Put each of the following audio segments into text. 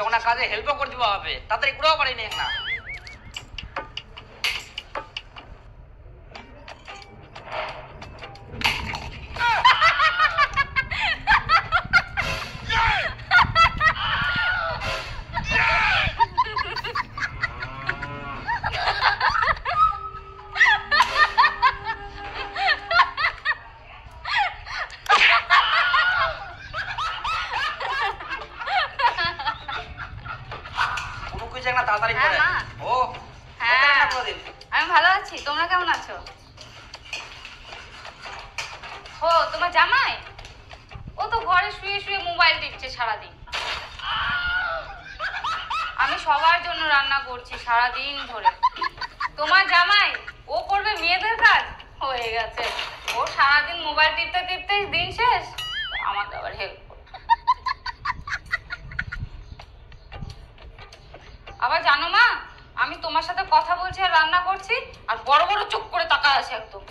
তখন কাজে হেল্পও করে দিবা হবে, তাড়াতাড়ি করেও পারিনি না। তাড়াতাড়ি করে ও হ্যাঁ আমি ভালো আছি, তোমরা কেমন আছো? ও তোমার জামাই ও তো ঘরে শুয়ে শুয়ে মোবাইল টিপছে সারাদিন। আমি সবার জন্য রান্না করছি সারাদিন ধরে। তোমার জামাই ও করবে মেয়েদের কাজ, হয়ে গেছে ও সারাদিন মোবাইল টিপতে টিপতে দিন শেষ, আমাকে আবার হেল্প করবে। আবার জানো মা, আমি তোমার সাথে কথা বলছি আর রান্না করছি আর বড় বড় চোখ করে তাকায় আছে একদম।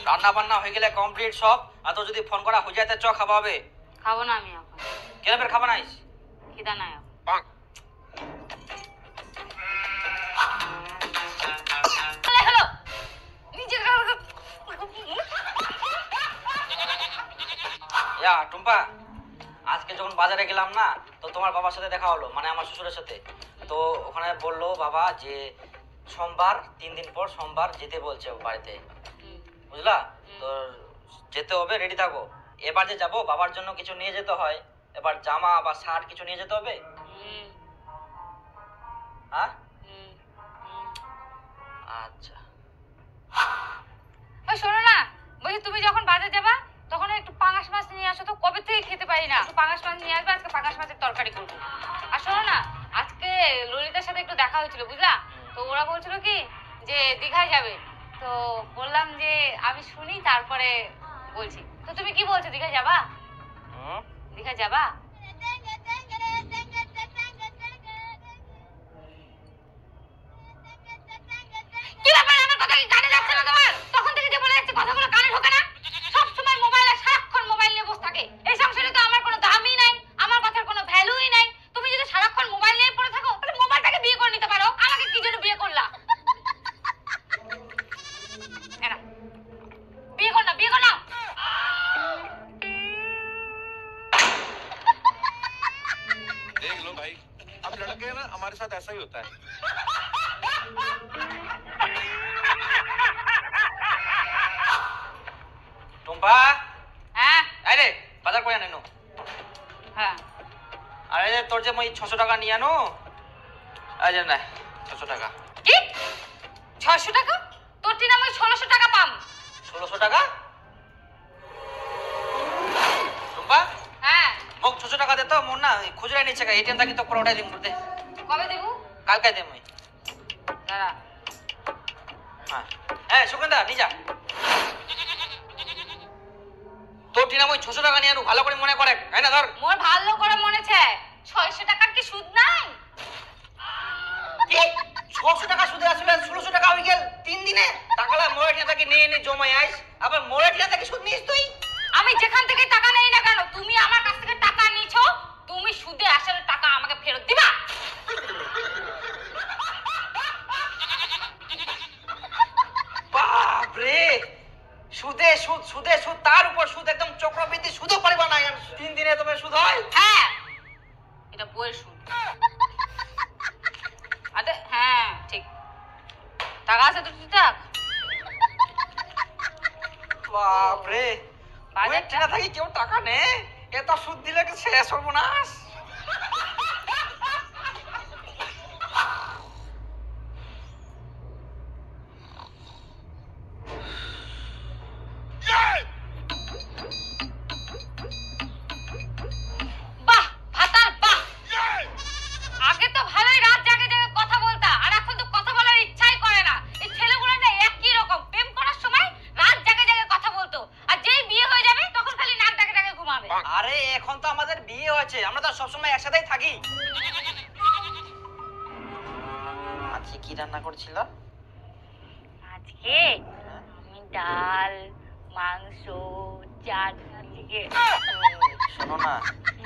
রান্না বান্না হয়ে গেলে কমপ্লিট সব, আর তো যদি ফোন করা হয়ে যায় চ খাওয়া হবে। খাবো না আমি এখন। কেন ফের খাবা নাইস? খিদা নাই এখন। টুম্পা, আজকে যখন বাজারে গেলাম না, তো তোমার বাবার সাথে দেখা হলো, মানে আমার শ্বশুরের সাথে। তো ওখানে বললো বাবা যে সোমবার 3 দিন পর সোমবার যেতে বলছে বাড়িতে, বুঝলা? তো যেতে হবে, রেডি থাকো। এবার যে যাবো বাবার জন্য কিছু নিয়ে যেতে হয়, এবার জামা বা শার্ট কিছু নিয়ে যেতে হবে। হ্যাঁ আচ্ছা। শোনো না, বলছি তুমি যখন বাজার যাবা তখন একটু পাঙাশ মাছ নিয়ে আসো তো, কবে থেকে খেতে পারি না। পাঙাশ মাছ নিয়ে আসবে, আজকে পাঙাশ মাছের তরকারি করবো। আর শোনো না, আজকে ললিতার সাথে একটু দেখা হয়েছিল বুঝলা, তো ওরা বলছিল কি যে দীঘায় যাবে, তো বললাম যে আমি শুনি তারপরে বলছি। তো তুমি কি বলছো, দীঘায় যাবা? দীঘায় যাবা? কি ব্যাপার, আমার কথা কি কানে যাচ্ছে না তোমার? তখন থেকে যে বলে যাচ্ছে কথাগুলো কানে ঢোকে না। সব সময় মোবাইল আর সারাক্ষণ মোবাইল নিয়ে বসে থাকে। এই সংসারে তো আমার কোনো দামই নাই, আমার কথার কোনো ভ্যালুই নাই। তুমি যদি সারাক্ষণ মোবাইল নিয়ে পড়ে থাকো তাহলে মোবাইলটাকে বিয়ে করে নিতে পারো। আমাকে কি জন্য বিয়ে করলা? এরা বিয়ে কর না, বিয়ে কর না। देख लो भाई, अब लड़के हैं ना, हमारे साथ ऐसा ही होता है। টুম্পা, হ্যাঁ আরে বাজার করে আনো। হ্যাঁ, আরে তোর যে মই 600 টাকা নিয়ে আনো। এই যে না 600 টাকা। কি 600 টাকা? তোর টিন আমি 1600 টাকা পাম। 1600 টাকা? টুম্পা, হ্যাঁ মোক 600 টাকা দে তো, মোর না খুচরা নিচ্ছে কা, এটিএম থাকি তো পরোটাই দিম করতে। কবে দেব? কালকে দে মই। দাঁড়া। হ্যাঁ হ্যাঁ সুগন্ধা নি যা। তোর টিনা মই 600 টাকা নিয়ে আনো, ভালো করে মনে করে, তাই না? ধর মোর ভালো করে মনেছে 600 টাকার কি সুদ নাই? কি 600 টাকা সুদে আসলে 1600 টাকা হয়ে গেল 3 দিনে। টাকালা মোরে টিনা থেকে নিয়ে নে জমাই আইস, আবার মোরে টিনা থেকে সুদ নিস তুই। আমি যেখান থেকে টাকা নেই না কেন, তুমি আমার কাছ থেকে টাকা নিছো, তুমি সুদে আসলে টাকা আমাকে ফেরত দিবা। বাপ রে, সুদে সুদ, সুদে সুদ, তার উপর সুদ, একদম চক্রবৃদ্ধি সুদও পারিবা না। 3 দিনে তবে সুদ হয়? হ্যাঁ এটা বইয়ের সুদ। আরে হ্যাঁ ঠিক, টাকা আছে তো তুই থাক। বাপ রে, বাজার ওই টিনা থেকে কেউ টাকা নে, এত সুদ দিলে কি শেষ সর্বনাশ। বাহ ভাতার বাহ, আগে তো ভালোই রাত জাগে জাগে কথা বলতা, আর এখন তো কথা বলার ইচ্ছাই করে না। এই ছেলেগুলো না একই রকম, প্রেম করার সময় রাত জাগে জাগে কথা বলতো, আর যেই বিয়ে হয়ে যাবে তখন খালি নাক ডাকে ডাকে ঘুমাবে। আরে এখন তো আমাদের বিয়ে হয়েছে, আমরা তো সবসময় একসাথেই থাকি। আজকে কি রান্না করছিল? আজকে আমি ডাল, মাংস, চাটনি। শোনো না,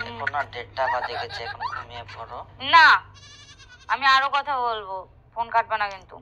এখন না 1:30 বাজে গেছে, এখন ঘুমিয়ে পড়ো। না, আমি আরো কথা বলবো, ফোন কাটবে না কিন্তু।